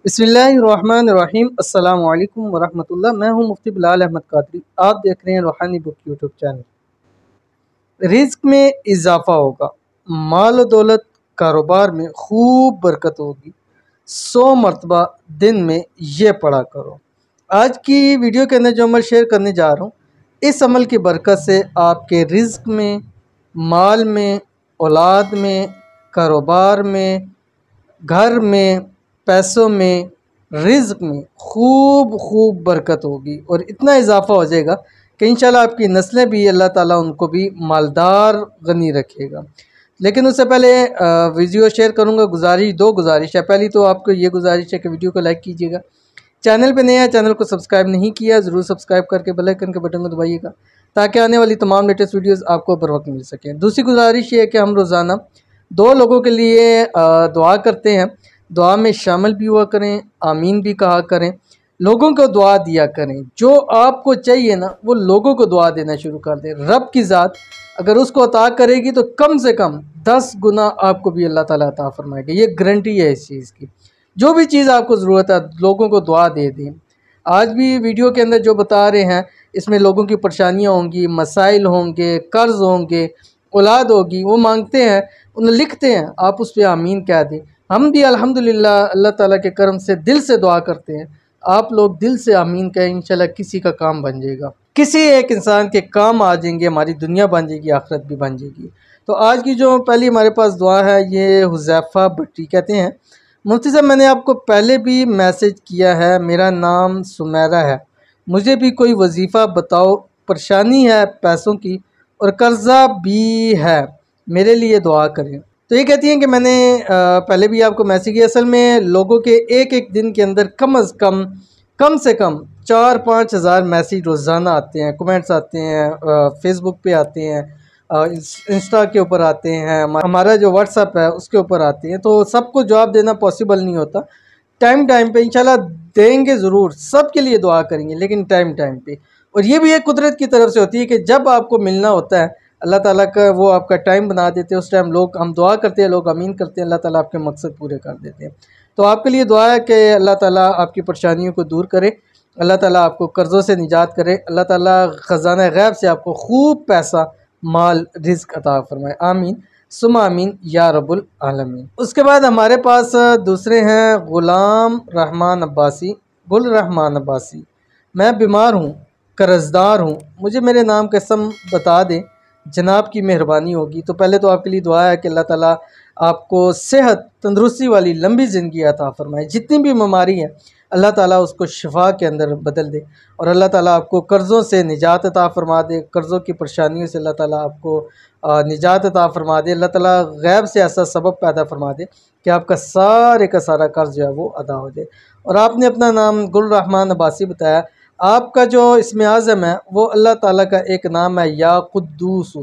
बिस्मिल्लाहिर्रहमानिर्रहीम। अस्सलामु अलैकुम वरहमतुल्लाह। मैं हूं मुफ्ती बिलाल अहमद कादरी। आप देख रहे हैं रूहानी बुक यूट्यूब चैनल। रिज़्क में इजाफा होगा, माल और दौलत कारोबार में खूब बरकत होगी। 100 मरतबा दिन में ये पढ़ा करो। आज की वीडियो के अंदर जो अमल शेयर करने जा रहा हूँ, इस अमल की बरकत से आपके रिज़्क में, माल में, औलाद में, कारोबार में, घर में, पैसों में, रिज़्क में खूब खूब बरकत होगी और इतना इजाफ़ा हो जाएगा कि इंशाल्लाह आपकी नस्लें भी अल्लाह ताला उनको भी मालदार गनी रखेगा। लेकिन उससे पहले वीडियो शेयर करूंगा, दो गुजारिश है। पहली तो आपको ये गुजारिश है कि वीडियो को लाइक कीजिएगा। चैनल पे नए हैं, चैनल को सब्सक्राइब नहीं किया, ज़रूर सब्सक्राइब करके बेल आइकन के बटन को दबाइएगा ताकि आने वाली तमाम लेटेस्ट वीडियोज़ आपको बर वक्त मिल सकें। दूसरी गुजारिश ये है कि हम रोज़ाना 2 लोगों के लिए दुआ करते हैं। दुआ में शामिल भी हुआ करें, आमीन भी कहा करें, लोगों को दुआ दिया करें। जो आपको चाहिए ना, वो लोगों को दुआ देना शुरू कर दें। रब की ज़ात अगर उसको अता करेगी तो कम से कम 10 गुना आपको भी अल्लाह ताला अता फरमाएगा। ये गारंटी है इस चीज़ की। जो भी चीज़ आपको ज़रूरत है, लोगों को दुआ दे दें। आज भी वीडियो के अंदर जो बता रहे हैं, इसमें लोगों की परेशानियाँ होंगी, मसाइल होंगे, कर्ज़ होंगे, औलाद होगी, वो मांगते हैं, उन्हें लिखते हैं, आप उस पर आमीन कह दें। हम भी अल्हम्दुलिल्लाह अल्लाह ताला के करम से दिल से दुआ करते हैं। आप लोग दिल से आमीन कहें, इंशाल्लाह किसी का काम बन जाएगा, किसी एक इंसान के काम आ जाएंगे, हमारी दुनिया बन जाएगी, आखिरत भी बन जाएगी। तो आज की जो पहली हमारे पास दुआ है, ये हुज़ैफ़ा भट्टी कहते हैं, मुफ्ती साहब मैंने आपको पहले भी मैसेज किया है, मेरा नाम सुमेरा है, मुझे भी कोई वजीफ़ा बताओ, परेशानी है पैसों की और कर्ज़ा भी है, मेरे लिए दुआ करें। तो ये कहती हैं कि मैंने पहले भी आपको मैसेज किया। असल में लोगों के एक एक दिन के अंदर कम से कम 4-5 हज़ार मैसेज रोज़ाना आते हैं, कमेंट्स आते हैं, फेसबुक पे आते हैं, इंस्टा के ऊपर आते हैं, हमारा जो व्हाट्सएप है उसके ऊपर आते हैं। तो सबको जवाब देना पॉसिबल नहीं होता। टाइम पे इंशाल्लाह देंगे ज़रूर, सब के लिए दुआ करेंगे, लेकिन टाइम पे। और ये भी एक कुदरत की तरफ से होती है कि जब आपको मिलना होता है, अल्लाह ताला का वो आपका टाइम बना देते हैं। उस टाइम लोग हम दुआ करते हैं, लोग आमीन करते हैं, अल्लाह ताला आपके मकसद पूरे कर देते हैं। तो आपके लिए दुआ है कि अल्लाह ताला आपकी परेशानियों को दूर करे, अल्लाह ताला आपको कर्ज़ों से निजात करे, अल्लाह ताला ख़ज़ाना गैब से आपको खूब पैसा, माल, रिज़्क अता फरमाए। आमीन सुम्मा आमीन या रब्बुल आलमीन। उसके बाद हमारे पास दूसरे हैं गुल रहमान अब्बासी। मैं बीमार हूँ, कर्ज़दार हूँ, मुझे मेरे नाम कसम बता दें, जनाब की मेहरबानी होगी। तो पहले तो आपके लिए दुआ है कि अल्लाह ताला आपको सेहत, तंदुरुस्ती वाली लंबी ज़िंदगी अता फरमाए। जितनी भी बीमारी है अल्लाह ताला उसको शिफा के अंदर बदल दे और अल्लाह ताला आपको कर्ज़ों से निजात अता फरमा दे। कर्ज़ों की परेशानियों से अल्लाह ताला आपको निजात अता फरमा दे। अल्लाह ताला गैब से ऐसा सबब पैदा फरमा दे कि आपका सारे का सारा कर्ज़ जो है वो अदा हो जाए। और आपने अपना नाम गुल रहमान अब्बासी बताया। आपका जो इसमें आज़म है वो अल्लाह ताला का एक नाम है, या कुद्दूस।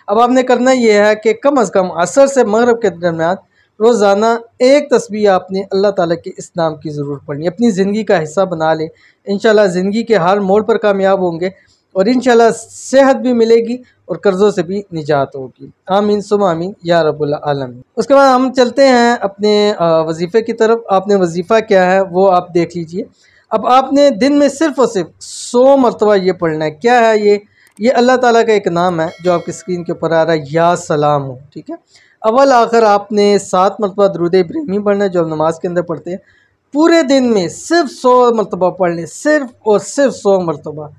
अब आपने करना ये है कि कम अज़ कम असर से मगरिब के दरमियान रोज़ाना एक तस्बीह आपने अल्लाह ताला के इस नाम की ज़रूर पढ़नी, अपनी ज़िंदगी का हिस्सा बना लें। इंशाल्लाह ज़िंदगी के हर मोड़ पर कामयाब होंगे और इंशाल्लाह सेहत भी मिलेगी और कर्ज़ों से भी निजात होगी। आमीन सुम्मा आमीन या रब्बुल आलमीन। उसके बाद हम चलते हैं अपने वजीफ़े की तरफ। आपने वजीफ़ा क्या है वो आप देख लीजिए। अब आपने दिन में सिर्फ़ और सिर्फ 100 मरतबा ये पढ़ना है। क्या है ये अल्लाह ताला का एक नाम है जो आपकी स्क्रीन के ऊपर आ रहा है, या सलाम हो, ठीक है। अव्वल आखिर आपने 7 मरतबा दुरूद इब्राहिमी पढ़ना है जो हम नमाज के अंदर पढ़ते हैं। पूरे दिन में सिर्फ 100 मरतबा पढ़ लें, सिर्फ और सिर्फ 100 मरतबा।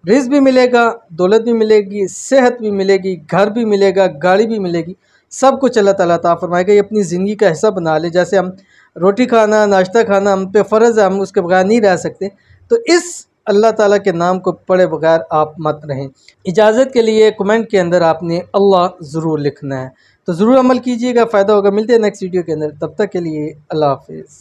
रिज़्क भी मिलेगा, दौलत भी मिलेगी, सेहत भी मिलेगी, घर भी मिलेगा, गाड़ी भी मिलेगी, सब कुछ अल्लाह ताला अता फरमाएगा। ये अपनी ज़िंदगी का हिस्सा बना ले। जैसे हम रोटी खाना, नाश्ता खाना हम पे फ़र्ज़ है, हम उसके बगैर नहीं रह सकते। तो इस अल्लाह ताला के नाम को पढ़े बगैर आप मत रहें। इजाज़त के लिए कमेंट के अंदर आपने अल्लाह ज़रूर लिखना है। तो ज़रूर अमल कीजिएगा, फ़ायदा होगा। मिलते हैं नेक्स्ट वीडियो के अंदर, तब तक के लिए अल्लाह हाफ़िज़।